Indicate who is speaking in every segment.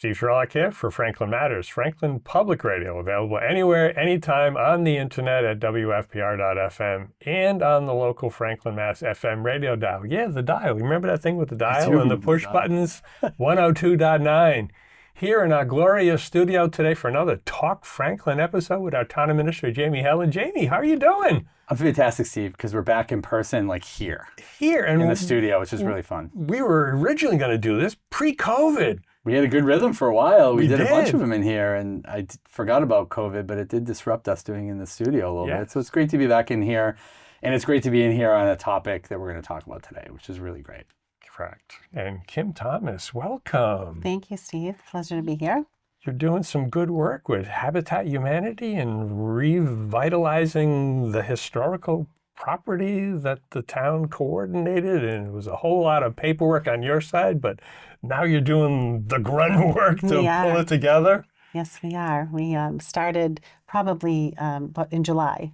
Speaker 1: Steve Sherlock here for Franklin Matters, Franklin Public Radio, available anywhere, anytime on the internet at WFPR.FM and on the local Franklin, Mass. FM radio dial. Yeah, the dial. You remember that thing with the dial and the push buttons? 102.9. Here in our glorious studio today for another Talk Franklin episode with our town administrator, Jamie Helen. Jamie, how are you doing?
Speaker 2: I'm fantastic, Steve, because we're back in person, like here
Speaker 1: and
Speaker 2: in the studio, which is really fun.
Speaker 1: We were originally going to do this pre-COVID.
Speaker 2: We had a good rhythm for a while. We did a bunch
Speaker 1: did.
Speaker 2: of them in here, and I forgot about COVID, but it did disrupt us doing it in the studio a little bit. So it's great to be back in here, and it's great to be in here on a topic that we're going to talk about today, which is really great.
Speaker 1: Correct. And Kim Thomas, welcome.
Speaker 3: Thank you, Steve. Pleasure to be here.
Speaker 1: You're doing some good work with Habitat Humanity and revitalizing the historical property that the town coordinated, and it was a whole lot of paperwork on your side, but now you're doing the grunt work to pull it together.
Speaker 3: Yes, we are. We started probably in July,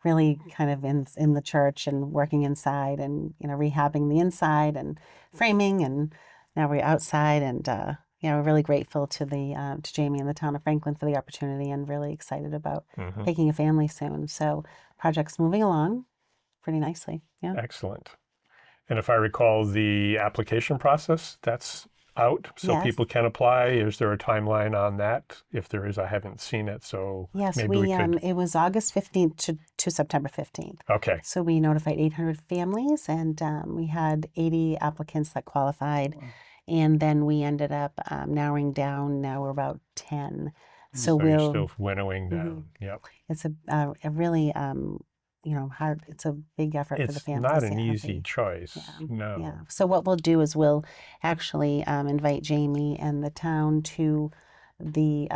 Speaker 3: really kind of in the church and working inside and, rehabbing the inside and framing, and now we're outside, and we're really grateful to to Jamie and the town of Franklin for the opportunity, and really excited about taking a family soon. So project's moving along pretty nicely. Yeah.
Speaker 1: Excellent. And if I recall, the application process, that's out, so people can apply. Is there a timeline on that? If there is, I haven't seen it, so
Speaker 3: yes,
Speaker 1: maybe we could...
Speaker 3: it was August 15th to September 15th.
Speaker 1: Okay.
Speaker 3: So we notified 800 families, and we had 80 applicants that qualified. Wow. And then we ended up narrowing down. Now we're about 10.
Speaker 1: So you're still winnowing down. Yep.
Speaker 3: It's a really hard. It's a big effort for the families.
Speaker 1: It's not an easy choice. Yeah. No.
Speaker 3: Yeah. So what we'll do is we'll actually invite Jamie and the town to the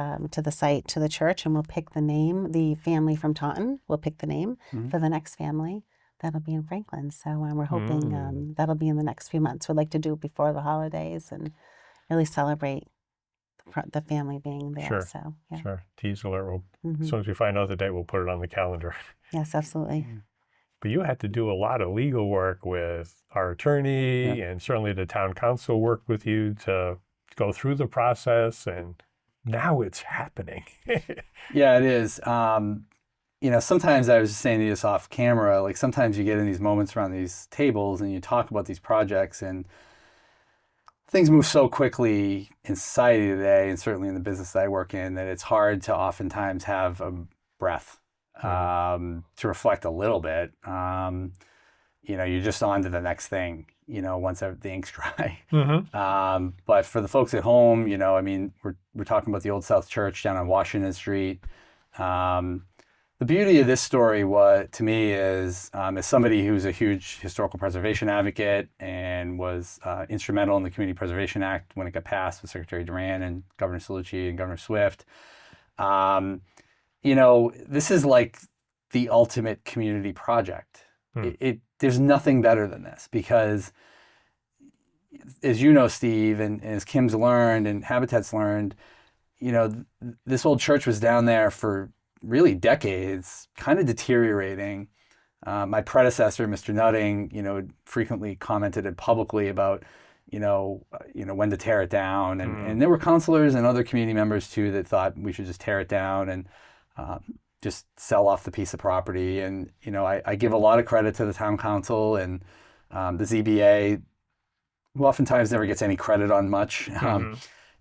Speaker 3: site, to the church, and we'll pick the name. The family from Taunton will pick the name for the next family. That'll be in Franklin. So we're hoping that'll be in the next few months. We'd like to do it before the holidays and really celebrate the family being there.
Speaker 1: Sure.
Speaker 3: So, yeah.
Speaker 1: Sure. Tease alert. As soon as we find out the date, we'll put it on the calendar.
Speaker 3: Yes, absolutely.
Speaker 1: But you had to do a lot of legal work with our attorney, and certainly the town council worked with you to go through the process, and now it's happening.
Speaker 2: Yeah, it is. Sometimes I was just saying this off camera, like sometimes you get in these moments around these tables and you talk about these projects, and things move so quickly in society today, and certainly in the business that I work in, that it's hard to oftentimes have a breath to reflect a little bit. You're just on to the next thing, once the ink's dry. But for the folks at home, we're talking about the Old South Church down on Washington Street. The beauty of this story, to me, is as somebody who's a huge historical preservation advocate and was instrumental in the Community Preservation Act when it got passed with Secretary Duran and Governor Cellucci and Governor Swift. This is like the ultimate community project. There's nothing better than this, because, as you know, Steve, and as Kim's learned and Habitat's learned, this old church was down there for really decades, kind of deteriorating. My predecessor, Mr. Nutting, frequently commented publicly about, when to tear it down. And there were counselors and other community members too that thought we should just tear it down and just sell off the piece of property. And, I give a lot of credit to the town council and the ZBA, who oftentimes never gets any credit on much.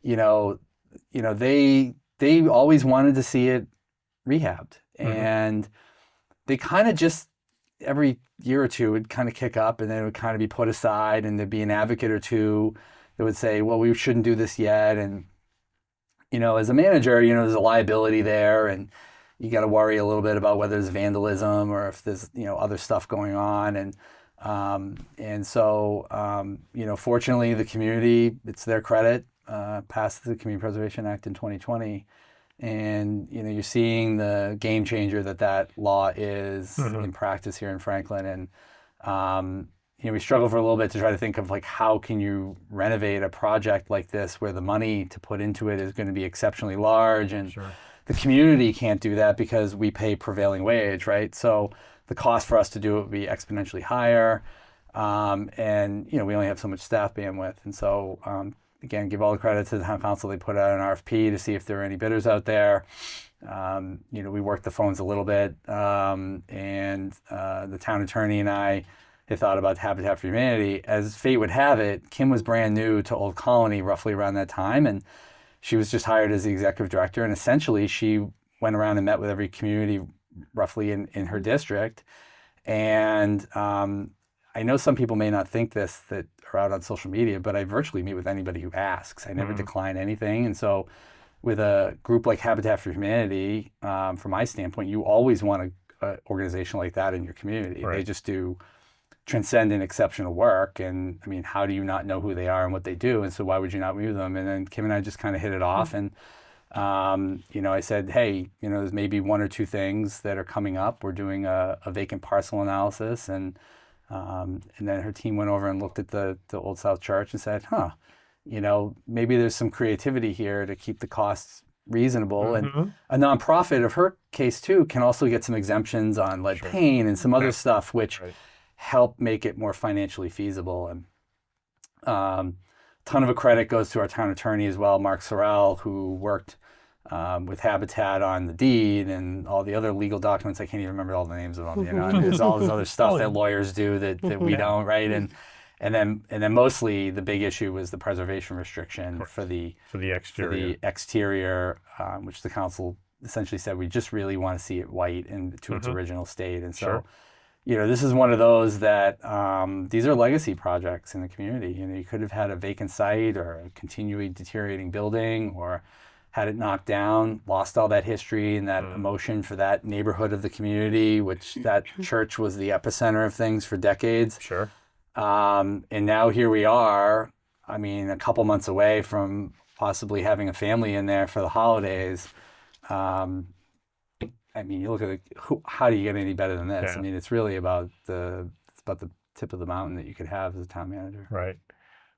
Speaker 2: They always wanted to see it rehabbed, and they kind of just every year or two would kind of kick up, and then it would kind of be put aside, and there'd be an advocate or two that would say, well, we shouldn't do this yet. And as a manager, there's a liability there, and you got to worry a little bit about whether there's vandalism or if there's other stuff going on. And so fortunately, the community, it's their credit, passed the Community Preservation Act in 2020. And, you're seeing the game changer that law is in practice here in Franklin. And, we struggle for a little bit to try to think of, like, how can you renovate a project like this where the money to put into it is going to be exceptionally large. And the community can't do that because we pay prevailing wage, right? So the cost for us to do it would be exponentially higher. And, we only have so much staff bandwidth. And so again, give all the credit to the town council. They put out an RFP to see if there were any bidders out there. We worked the phones a little bit, and the town attorney and I had thought about Habitat for Humanity. As fate would have it, Kim was brand new to Old Colony roughly around that time, and she was just hired as the executive director. And essentially, she went around and met with every community roughly in her district. And I know some people may not think this that are out on social media, but I virtually meet with anybody who asks. I never decline anything. And so with a group like Habitat for Humanity, from my standpoint, you always want an organization like that in your community.
Speaker 1: Right.
Speaker 2: They just do transcendent, exceptional work. And I mean, how do you not know who they are and what they do? And so why would you not meet with them? And then Kim and I just kind of hit it off. And, I said, hey, there's maybe one or two things that are coming up. We're doing a vacant parcel analysis. And then her team went over and looked at the Old South Church and said, maybe there's some creativity here to keep the costs reasonable. And a nonprofit of her case too can also get some exemptions on lead paint and some other stuff, which help make it more financially feasible. And ton of a credit goes to our town attorney as well, Mark Sorrell, who worked with Habitat on the deed and all the other legal documents. I can't even remember all the names of them. There's all this other stuff that lawyers do that we don't, right? And then mostly the big issue was the preservation restriction for the exterior, which the council essentially said we just really want to see it white and to its original state. And so, this is one of those that these are legacy projects in the community. You could have had a vacant site or a continually deteriorating building, or had it knocked down, lost all that history and that emotion for that neighborhood of the community, which that church was the epicenter of things for decades.
Speaker 1: Sure.
Speaker 2: And now here we are, a couple months away from possibly having a family in there for the holidays. You look at how do you get any better than this?
Speaker 1: Yeah.
Speaker 2: It's really about the tip of the mountain that you could have as a town manager.
Speaker 1: Right.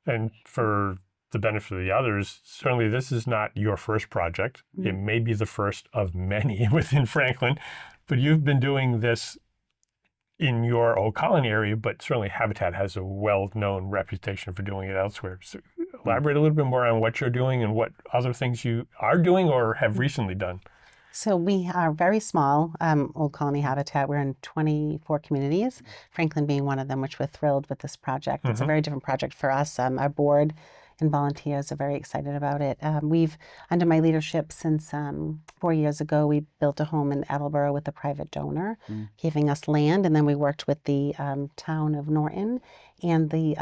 Speaker 1: And for the benefit of the others, certainly this is not your first project. It may be the first of many within Franklin, but you've been doing this in your Old Colony area, but certainly Habitat has a well-known reputation for doing it elsewhere. So elaborate a little bit more on what you're doing and what other things you are doing or have recently done.
Speaker 3: So we are very small, Old Colony Habitat. We're in 24 communities, Franklin being one of them, which we're thrilled with this project. It's a very different project for us. Our board and volunteers are very excited about it. We've, under my leadership since 4 years ago, we built a home in Attleboro with a private donor, giving us land. And then we worked with the town of Norton and the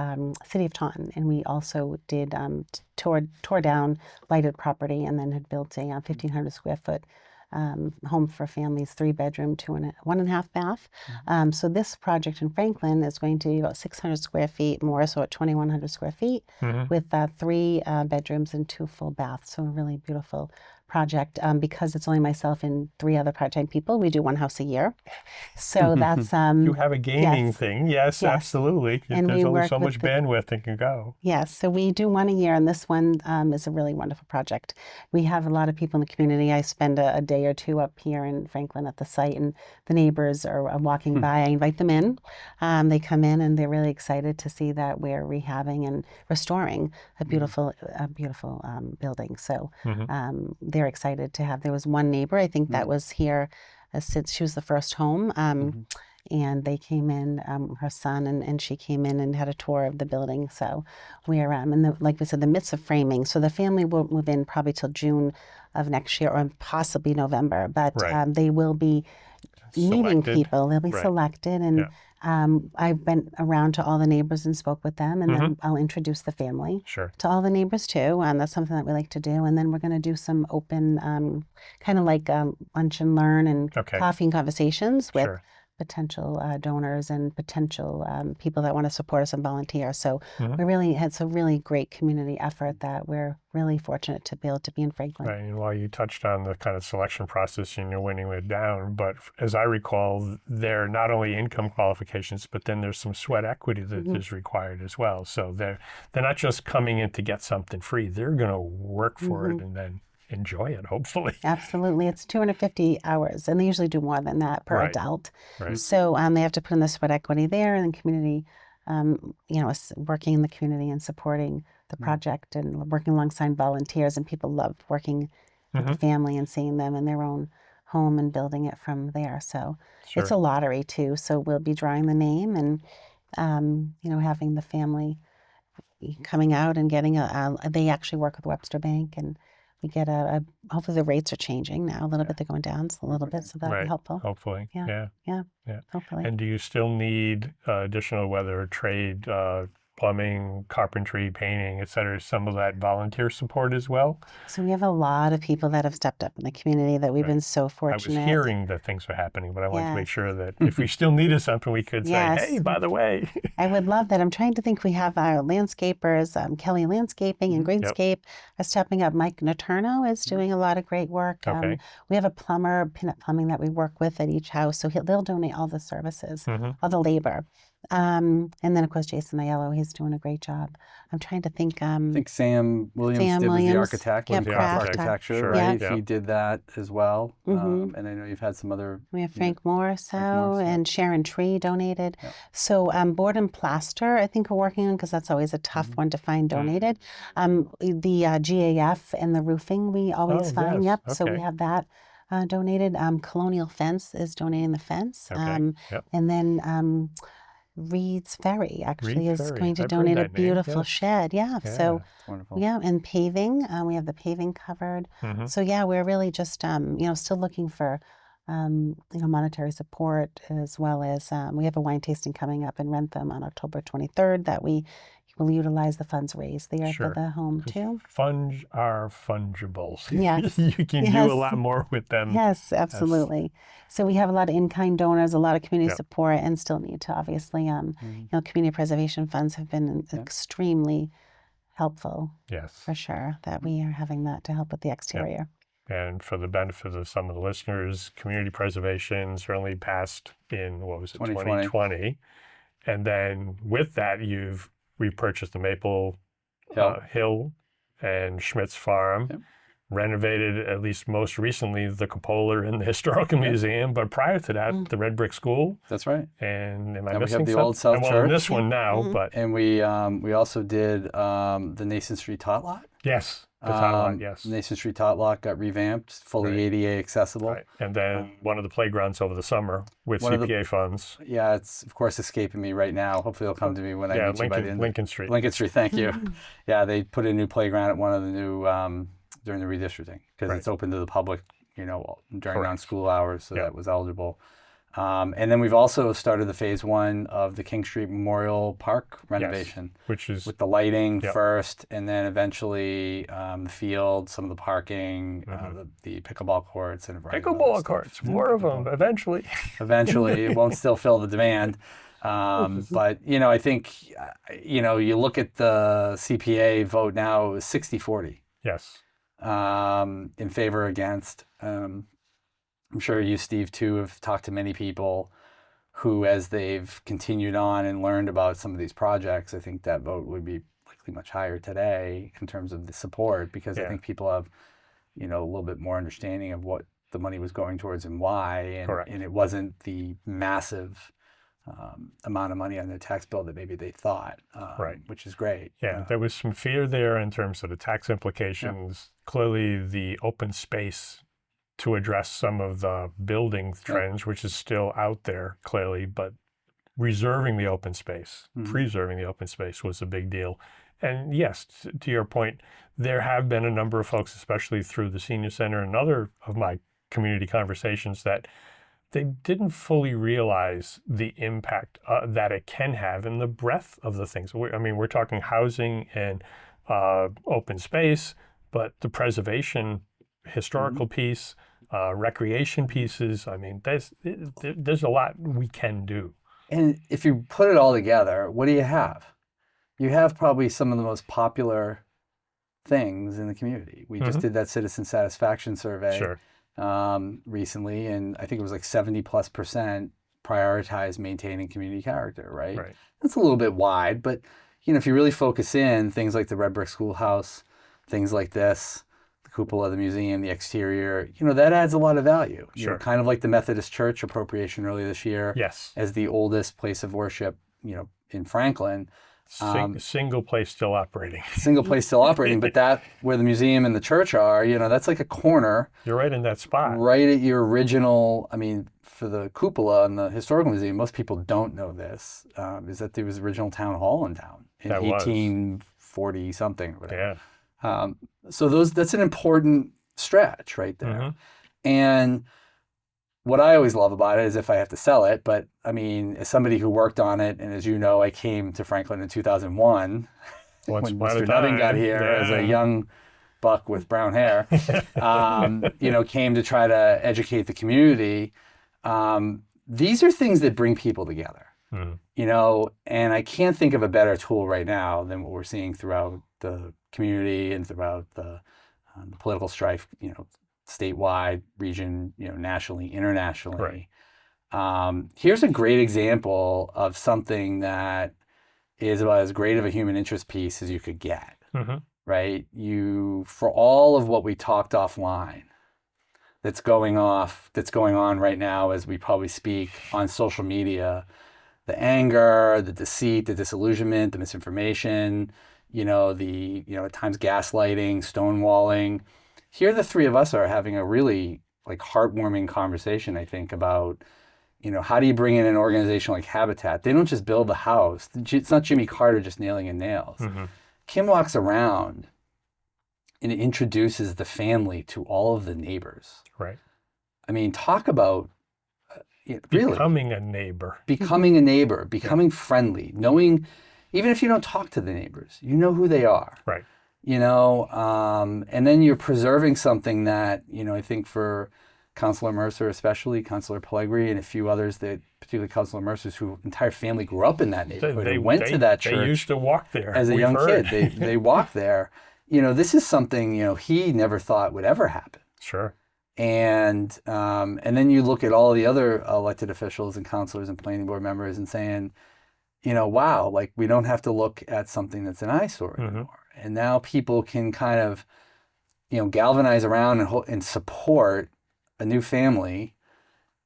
Speaker 3: city of Taunton. And we also did tore down lighted property and then had built a 1,500 square foot home for families, 3-bedroom, 1.5 bath. So this project in Franklin is going to be about 600 square feet more, so at 2,100 square feet, with 3 bedrooms and 2 full baths. So a really beautiful project. Because it's only myself and 3 other part-time people, we do one house a year. So that's
Speaker 1: you have a gaming
Speaker 3: yes.
Speaker 1: thing, yes, absolutely.
Speaker 3: And
Speaker 1: there's
Speaker 3: we
Speaker 1: only
Speaker 3: work
Speaker 1: so
Speaker 3: with
Speaker 1: much bandwidth that can go.
Speaker 3: Yes, so we do one a year, and this one is a really wonderful project. We have a lot of people in the community. I spend a day or two up here in Franklin at the site, and the neighbors are walking by. I invite them in. They come in, and they're really excited to see that we're rehabbing and restoring a beautiful building. So they're excited to have. There was one neighbor, I think, that was here since she was the first home. And they came in, her son and she came in and had a tour of the building. So we're like we said, the midst of framing. So the family won't move in probably till June of next year or possibly November. But they will be meeting people. They'll be selected. And I've been around to all the neighbors and spoke with them. And then I'll introduce the family to all the neighbors too. That's something that we like to do. And then we're going to do some open, kind of like lunch and learn and coffee and conversations with potential donors and potential people that want to support us and volunteer. So it's a really great community effort that we're really fortunate to be able to be in Franklin.
Speaker 1: Right, and while you touched on the kind of selection process and you're winning it down, but as I recall, there are not only income qualifications, but then there's some sweat equity that is required as well. So they're not just coming in to get something free. They're going to work for it and then enjoy it, hopefully.
Speaker 3: Absolutely. It's 250 hours, and they usually do more than that per adult.
Speaker 1: Right.
Speaker 3: So they have to put in the sweat equity there and community working in the community and supporting the project and working alongside volunteers. And people love working with the family and seeing them in their own home and building it from there. So it's a lottery too. So we'll be drawing the name and, having the family coming out and getting they actually work with Webster Bank, and we get hopefully the rates are changing now a little bit. They're going down a little bit, so that'll be helpful.
Speaker 1: Hopefully.
Speaker 3: Yeah. Hopefully.
Speaker 1: And do you still need additional, whether trade, plumbing, carpentry, painting, et cetera, some of that volunteer support as well?
Speaker 3: So we have a lot of people that have stepped up in the community that we've been so fortunate.
Speaker 1: I was hearing that things were happening, but I wanted to make sure that if we still needed something, we could say, hey, by the way.
Speaker 3: I would love that. I'm trying to think. We have our landscapers, Kelly Landscaping and Greenscape are stepping up. Mike Naterno is doing a lot of great work. We have a plumber, Pinup Plumbing, that we work with at each house. So they'll donate all the services, all the labor. And then, of course, Jason Aiello, he's doing a great job. I'm trying to think.
Speaker 2: I think Sam Williams was the architect with Craft Architecture, right? He did that as well. And I know you've had some other.
Speaker 3: We have Frank Morrisow and Sharon Tree donated. So board and plaster, I think we're working on, because that's always a tough one to find donated. The GAF and the roofing, we always find. So we have that donated. Colonial Fence is donating the fence. And then Reed's Ferry actually is going to donate a beautiful shed. So
Speaker 2: wonderful.
Speaker 3: And paving. We have the paving covered. So we're really just still looking for monetary support, as well as we have a wine tasting coming up in Rentham on October 23rd that we will utilize the funds raised there for the home too.
Speaker 1: Funds are fungible.
Speaker 3: Yes.
Speaker 1: You can do a lot more with them.
Speaker 3: Yes, absolutely. So we have a lot of in-kind donors, a lot of community support, and still need to obviously, community preservation funds have been extremely helpful.
Speaker 1: Yes.
Speaker 3: For sure, that we are having that to help with the exterior.
Speaker 1: And for the benefit of some of the listeners, community preservation certainly passed in, 2020. And then with that, we purchased the Maple Hill and Schmitz Farm, renovated, at least most recently, the Cupola in the Historical Museum. But prior to that, the Red Brick School.
Speaker 2: That's right.
Speaker 1: And am I
Speaker 2: and
Speaker 1: missing
Speaker 2: we have the Old South Church.
Speaker 1: This one now, but
Speaker 2: and we also did the Nason Street Tot Lot.
Speaker 1: Yes. The Tot Lot, yes.
Speaker 2: Nason Street Tot Lot got revamped, fully ADA accessible.
Speaker 1: Right. And then one of the playgrounds over the summer with CPA funds.
Speaker 2: Yeah, it's of course escaping me right now. Hopefully it'll come to me when I meet you by the end.
Speaker 1: Lincoln Street.
Speaker 2: Lincoln Street, thank you. They put a new playground at one of the new, during the redistricting, because it's open to the public, during non-school hours, so that was eligible. And then we've also started the phase 1 of the King Street Memorial Park renovation,
Speaker 1: which is
Speaker 2: with the lighting first, and then eventually the field, some of the parking, the pickleball courts, and a variety of
Speaker 1: pickleball courts. More of them eventually.
Speaker 2: Eventually, it won't still fill the demand. But I think you look at the CPA vote now, it was 60-40.
Speaker 1: Yes.
Speaker 2: In favor, against. I'm sure you, Steve, too, have talked to many people who, as they've continued on and learned about some of these projects, I think that vote would be likely much higher today in terms of the support, because I think people have, a little bit more understanding of what the money was going towards and why, and it wasn't the massive amount of money on their tax bill that maybe they thought, which is great.
Speaker 1: There was some fear there in terms of the tax implications. Clearly, the open space to address some of the building trends, which is still out there clearly, but reserving the open space, preserving the open space was a big deal. And yes, to your point, there have been a number of folks, especially through the Senior Center and other of my community conversations, that they didn't fully realize the impact that it can have and the breadth of the things. We're talking housing and open space, but the preservation, historical piece, recreation pieces. There's a lot we can do.
Speaker 2: And if you put it all together, what do you have? You have probably some of the most popular things in the community. We just did that citizen satisfaction survey recently, and I think it was like 70+% prioritize maintaining community character, right? That's a little bit wide, but if you really focus in, things like the Red Brick Schoolhouse, things like this, the cupola of the museum, the exterior, that adds a lot of value. Kind of like the Methodist Church appropriation earlier this year, as the oldest place of worship, in Franklin.
Speaker 1: Single place still operating.
Speaker 2: Single place still operating, but that where the museum and the church are, that's like a corner
Speaker 1: You're right in that spot.
Speaker 2: right at your original. I mean, for the cupola and the historical museum, most people don't know this, is that there was original town hall in town in
Speaker 1: That was.
Speaker 2: 1840 something or whatever.
Speaker 1: Yeah.
Speaker 2: So that's an important stretch right there.
Speaker 1: Mhm.
Speaker 2: And what I always love about it is if I have to sell it, but I mean, as somebody who worked on it, and as you know, I came to Franklin in 2001
Speaker 1: Once
Speaker 2: when
Speaker 1: upon a
Speaker 2: Mr. Nutting got
Speaker 1: time.
Speaker 2: here as
Speaker 1: Yeah.
Speaker 2: a young buck with brown hair, came to try to educate the community. These are things that bring people together,
Speaker 1: Mhm.
Speaker 2: and I can't think of a better tool right now than what we're seeing throughout the community and throughout the political strife, statewide, region, nationally, internationally. Here's a great example of something that is about as great of a human interest piece as you could get,
Speaker 1: Mhm.
Speaker 2: right? For all of what we talked offline that's going on right now as we probably speak on social media, the anger, the deceit, the disillusionment, the misinformation, at times gaslighting, stonewalling. Here the three of us are having a really like heartwarming conversation, I think, about, how do you bring in an organization like Habitat? They don't just build the house. It's not Jimmy Carter just nailing in nails.
Speaker 1: Mhm.
Speaker 2: Kim walks around and introduces the family to all of the neighbors.
Speaker 1: Right.
Speaker 2: I mean, talk about really
Speaker 1: Becoming a neighbor.
Speaker 2: becoming a neighbor, becoming friendly, knowing, even if you don't talk to the neighbors, you know who they are.
Speaker 1: Right.
Speaker 2: And then you're preserving something that, I think for Councilor Mercer, especially Councilor Pellegrini and a few others, that particularly Councilor Mercer's whose entire family grew up in that neighborhood and went to that church.
Speaker 1: They used to walk there
Speaker 2: as a
Speaker 1: we've
Speaker 2: young
Speaker 1: heard.
Speaker 2: kid. They walked there. This is something, he never thought would ever happen.
Speaker 1: Sure.
Speaker 2: And then you look at all the other elected officials and councilors and planning board members and saying, wow, like we don't have to look at something that's an eyesore anymore. And now people can kind of, galvanize around and support a new family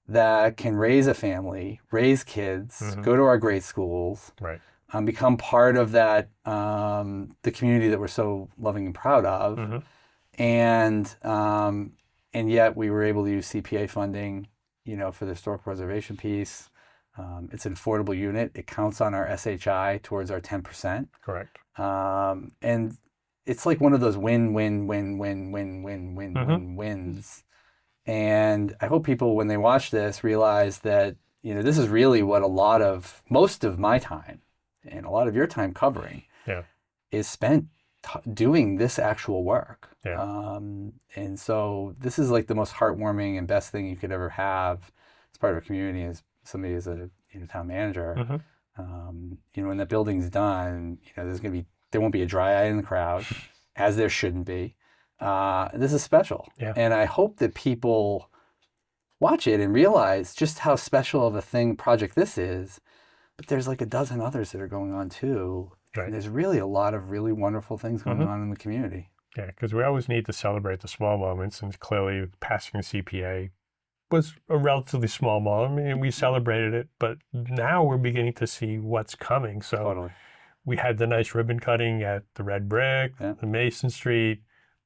Speaker 2: that can raise a family, raise kids, go to our great schools,
Speaker 1: Right.
Speaker 2: Become part of that, the community that we're so loving and proud of. And yet we were able to use CPA funding, for the historic preservation piece. It's an affordable unit. It counts on our SHI towards our 10%.
Speaker 1: Correct.
Speaker 2: And it's like one of those wins. And I hope people, when they watch this, realize that, this is really what most of my time and a lot of your time covering is spent doing this actual work.
Speaker 1: Yeah.
Speaker 2: And so this is like the most heartwarming and best thing you could ever have as part of a community, as somebody as a town manager. When the building's done, there won't be a dry eye in the crowd, as there shouldn't be. This is special.
Speaker 1: Yeah.
Speaker 2: And I hope that people watch it and realize just how special of a project this is. But there's like a dozen others that are going on too.
Speaker 1: Right.
Speaker 2: And there's really a lot of really wonderful things going on in the community.
Speaker 1: Yeah, because we always need to celebrate the small moments, and clearly passing the CPA was a relatively small moment. I mean, we celebrated it, but now we're beginning to see what's coming. So
Speaker 2: Totally.
Speaker 1: we had the nice ribbon cutting at the Red Brick, the Mason Street.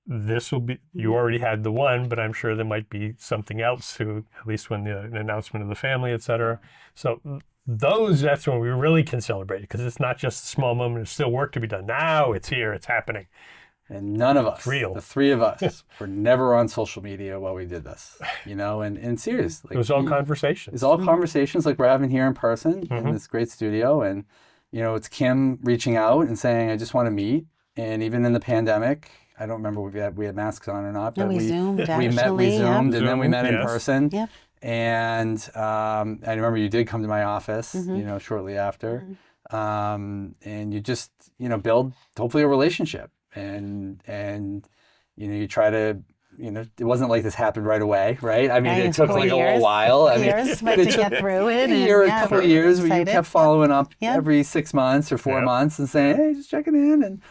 Speaker 1: You already had the one, but I'm sure there might be something else too, at least when the announcement of the family, et cetera. So that's when we really can celebrate it, because it's not just a small moment. There's still work to be done. Now it's here, it's happening.
Speaker 2: And none of us,
Speaker 1: real.
Speaker 2: The three of us, were never on social media while we did this, and seriously.
Speaker 1: It was all conversations.
Speaker 2: It's all conversations like we're having here in person in this great studio. And, it's Kim reaching out and saying, I just want to meet. And even in the pandemic, I don't remember if we had masks on or not, but
Speaker 3: we zoomed,
Speaker 2: we
Speaker 3: actually.
Speaker 2: zoomed, and then we met in person.
Speaker 3: Yep.
Speaker 2: And I remember you did come to my office, shortly after. And you just, build hopefully a relationship. And you try to, it wasn't like this happened right away, right? I mean, it took like a little while.
Speaker 3: But to get through it.
Speaker 2: A couple of years where you kept following up
Speaker 3: Yep.
Speaker 2: every 6 months or 4 months and saying, hey, just checking in.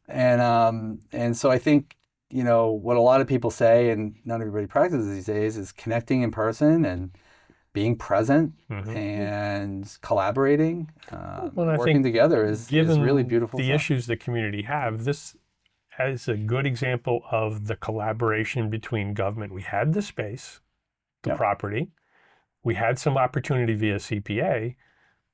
Speaker 2: And so I think, what a lot of people say, and not everybody practices these days, is connecting in person and being present
Speaker 1: Mhm.
Speaker 2: and collaborating,
Speaker 1: Well, I
Speaker 2: working
Speaker 1: think
Speaker 2: together is
Speaker 1: given
Speaker 2: really beautiful
Speaker 1: the
Speaker 2: stuff.
Speaker 1: issues the community have, this is a good example of the collaboration between government. We had the space, the
Speaker 2: Yep.
Speaker 1: property, we had some opportunity via CPA,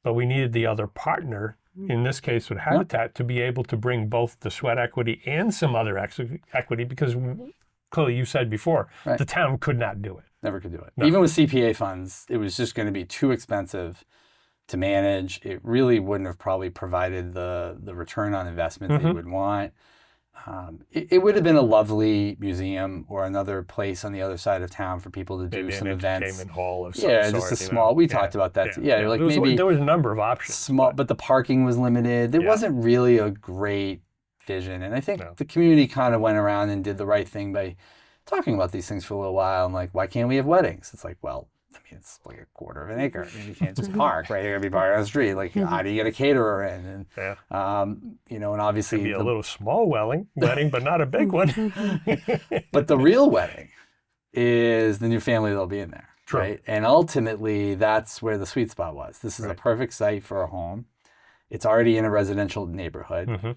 Speaker 1: but we needed the other partner, in this case with Habitat, to be able to bring both the sweat equity and some other equity, because clearly you said before,
Speaker 2: Right.
Speaker 1: the town could not do it.
Speaker 2: Never could do it.
Speaker 1: No.
Speaker 2: Even with CPA funds, it was just going to be too expensive to manage. It really wouldn't have probably provided the return on investment that you would want. It would have been a lovely museum or another place on the other side of town for people to do
Speaker 1: Maybe
Speaker 2: some
Speaker 1: an
Speaker 2: events.
Speaker 1: entertainment hall of some
Speaker 2: Yeah,
Speaker 1: sort.
Speaker 2: just a
Speaker 1: you
Speaker 2: small.
Speaker 1: know.
Speaker 2: We
Speaker 1: Yeah,
Speaker 2: talked about that. Yeah, like
Speaker 1: there was,
Speaker 2: maybe
Speaker 1: there was a number of options.
Speaker 2: small, but the parking was limited. There
Speaker 1: Yeah.
Speaker 2: wasn't really a great vision, and I think
Speaker 1: No.
Speaker 2: the community kind of went around and did the right thing by talking about these things for a little while. And like, why can't we have weddings? It's like, well, I mean, it's like a quarter of an acre. I mean, you can't just park, right? You're gonna be parking on the street. Like, how do you get a caterer in? And
Speaker 1: Yeah.
Speaker 2: you know, and obviously
Speaker 1: Maybe a little small wedding, but not a big one.
Speaker 2: but the real wedding is the new family that'll be in there,
Speaker 1: True.
Speaker 2: right? And ultimately, that's where the sweet spot was. This is a
Speaker 1: Right.
Speaker 2: perfect site for a home. It's already in a residential neighborhood.
Speaker 1: Mhm.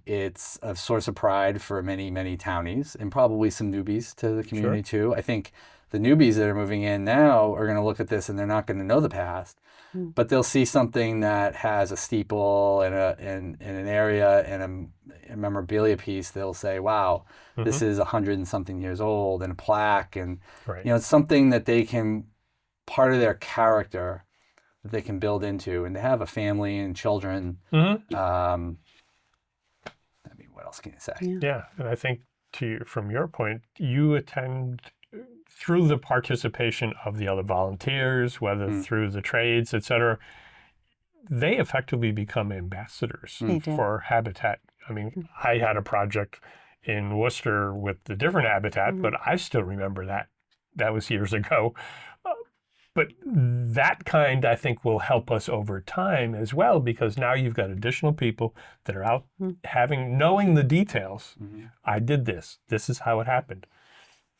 Speaker 2: It's a source of pride for many, many townies and probably some newbies to the community too. I think the newbies that are moving in now are going to look at this and they're not going to know the past, but they'll see something that has a steeple and an area and a memorabilia piece. They'll say, "Wow, this is 100 and something years old," and a plaque, and
Speaker 1: Right.
Speaker 2: you know, it's something that they can part of their character that they can build into, and to have a family and children.
Speaker 1: Mhm.
Speaker 2: I mean, what else can you say?
Speaker 1: Yeah, and I think from your point, you attend through the participation of the other volunteers, whether through the trades, et cetera, they effectively become ambassadors
Speaker 3: They do.
Speaker 1: for Habitat. I mean, I had a project in Worcester with the different Habitat, but I still remember that. That was years ago. But that kind, I think, will help us over time as well, because now you've got additional people that are out knowing the details. I did this. This is how it happened.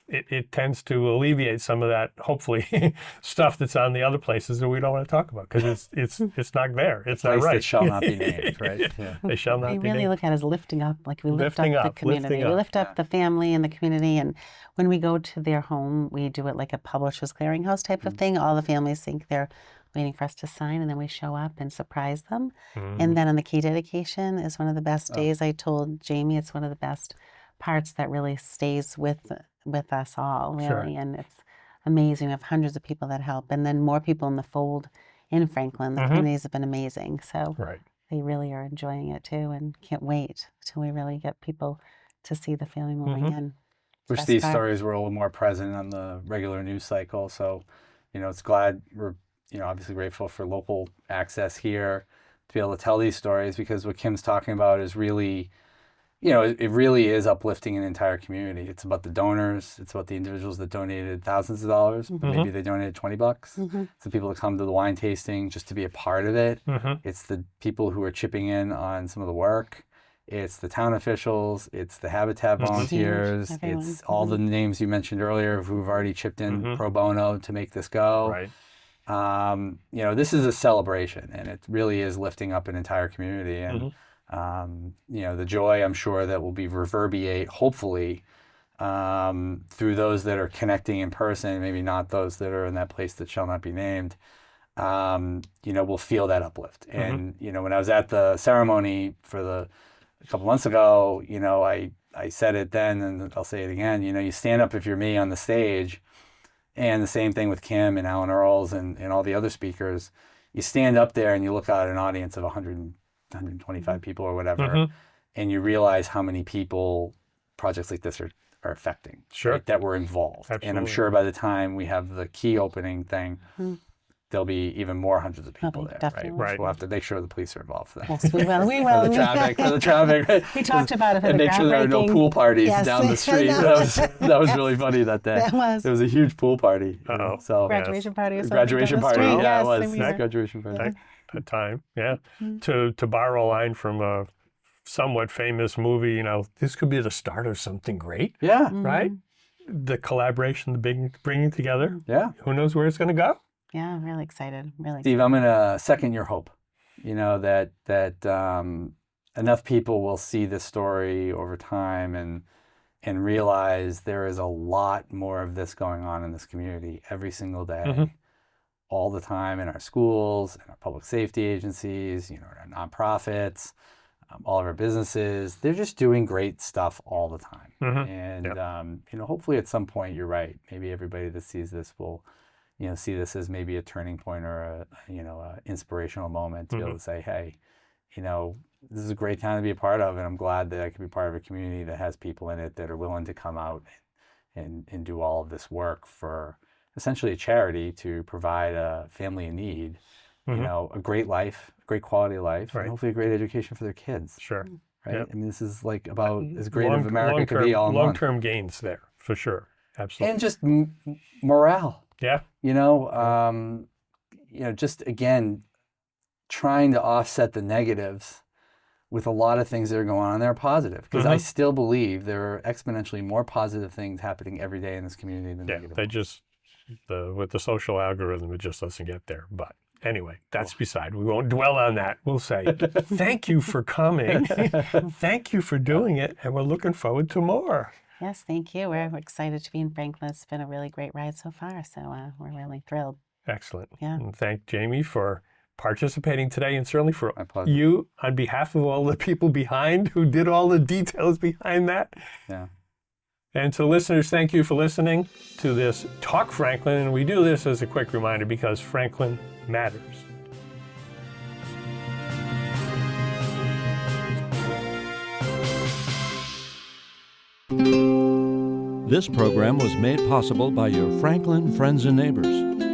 Speaker 1: It tends to alleviate some of that, hopefully, stuff that's on the other places that we don't want to talk about, because it's not there. It's not
Speaker 2: Place
Speaker 1: right.
Speaker 2: that shall not be named, right? Yeah.
Speaker 1: They shall not
Speaker 3: We
Speaker 1: be
Speaker 3: really
Speaker 1: named.
Speaker 3: look at it as lifting up, like we lift
Speaker 1: Lifting
Speaker 3: up the
Speaker 1: up,
Speaker 3: community.
Speaker 1: lifting
Speaker 3: We
Speaker 1: up.
Speaker 3: lift up the family and the community. And when we go to their home, we do it like a publisher's clearinghouse type of thing. All the families think they're waiting for us to sign, and then we show up and surprise them. And then on the key dedication is one of the best days. I told Jamie it's one of the best parts that really stays with us all, really.
Speaker 1: Sure.
Speaker 3: And it's amazing. We have hundreds of people that help, and then more people in the fold in Franklin. The communities have been amazing. So
Speaker 1: Right.
Speaker 3: they really are enjoying it too, and can't wait till we really get people to see the family moving in.
Speaker 2: Wish
Speaker 3: Best
Speaker 2: these
Speaker 3: part.
Speaker 2: stories were a little more present on the regular news cycle. So, you know, it's glad we're, you know, obviously grateful for local access here to be able to tell these stories, because what Kim's talking about is really, you know, it really is uplifting an entire community. It's about the donors. It's about the individuals that donated thousands of dollars, but maybe they donated $20. It's the people that come to the wine tasting just to be a part of it. It's the people who are chipping in on some of the work. It's the town officials. It's the Habitat volunteers.
Speaker 3: Everyone.
Speaker 2: It's all the names you mentioned earlier who've already chipped in pro bono to make this go.
Speaker 1: Right.
Speaker 2: You know, this is a celebration, and it really is lifting up an entire community. And you know, the joy, I'm sure, that will be reverberate, hopefully, through those that are connecting in person, maybe not those that are in that place that shall not be named, you know, will feel that uplift. And, you know, when I was at the ceremony a couple months ago, you know, I said it then, and I'll say it again, you know, you stand up if you're me on the stage, and the same thing with Kim and Alan Earls and all the other speakers. You stand up there and you look out at an audience of 100, 125 people or whatever, and you realize how many people projects like this are affecting,
Speaker 1: Sure.
Speaker 2: right, that were involved. And I'm
Speaker 1: Absolutely.
Speaker 2: sure by the time we have the key opening thing, there'll be even more hundreds of people
Speaker 3: Probably,
Speaker 2: there,
Speaker 3: definitely.
Speaker 2: right?
Speaker 1: Right.
Speaker 2: We'll have to make sure the police are involved for that.
Speaker 3: Yes, we will. We
Speaker 2: For
Speaker 3: will.
Speaker 2: the traffic, right?
Speaker 3: We talked about it for
Speaker 2: and
Speaker 3: the
Speaker 2: make sure there are no
Speaker 3: groundbreaking.
Speaker 2: pool parties
Speaker 3: Yes.
Speaker 2: down the
Speaker 3: I
Speaker 2: street.
Speaker 3: know.
Speaker 2: That was really funny that day.
Speaker 3: That was.
Speaker 2: There was a huge pool party.
Speaker 1: Uh-oh.
Speaker 2: So
Speaker 3: Graduation party or something.
Speaker 2: graduation
Speaker 3: down the
Speaker 2: party.
Speaker 3: street.
Speaker 2: Yeah,
Speaker 3: Yes,
Speaker 2: it was.
Speaker 3: and we were-
Speaker 2: Graduation party.
Speaker 1: At time, yeah. To borrow a line from a somewhat famous movie, you know, this could be the start of something great,
Speaker 2: Yeah.
Speaker 1: right? the collaboration, the bringing together.
Speaker 2: Yeah.
Speaker 1: Who knows where it's going to go?
Speaker 3: Yeah, I'm really excited. Really.
Speaker 2: Steve, I'm going to second your hope, that enough people will see this story over time and realize there is a lot more of this going on in this community every single day, all the time, in our schools, in our public safety agencies, our nonprofits, all of our businesses. They're just doing great stuff all the time. And, hopefully at some point, you're right. Maybe everybody that sees this will, see this as maybe a turning point or a inspirational moment to be able to say, hey, this is a great time to be a part of, and I'm glad that I can be part of a community that has people in it that are willing to come out and do all of this work for essentially a charity to provide a family in need, a great life, a great quality of life, and hopefully a great education for their kids.
Speaker 1: Sure.
Speaker 2: Right?
Speaker 1: Yep.
Speaker 2: I mean, this is like about as great of America could be all in one.
Speaker 1: Long-term gains there, for sure. Absolutely.
Speaker 2: And just morale.
Speaker 1: Yeah.
Speaker 2: Just again, trying to offset the negatives with a lot of things that are going on that are positive. Because I still believe there are exponentially more positive things happening every day in this community than negative.
Speaker 1: They just, with the social algorithm, it just doesn't get there. But anyway, that's beside. We won't dwell on that. We'll say, thank you for coming. Thank you for doing it. And we're looking forward to more.
Speaker 3: Yes, thank you. We're excited to be in Franklin. It's been a really great ride so far. So we're really thrilled.
Speaker 1: Excellent.
Speaker 3: Yeah.
Speaker 1: And thank Jamie for participating today, and certainly for
Speaker 2: My pleasure.
Speaker 1: you on behalf of all the people behind who did all the details behind that.
Speaker 2: Yeah.
Speaker 1: And to listeners, thank you for listening to this Talk Franklin. And we do this as a quick reminder because Franklin matters.
Speaker 4: This program was made possible by your Franklin friends and neighbors,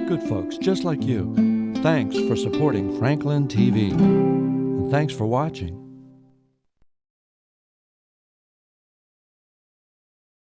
Speaker 4: good folks just like you. Thanks for supporting Franklin TV. And thanks for watching.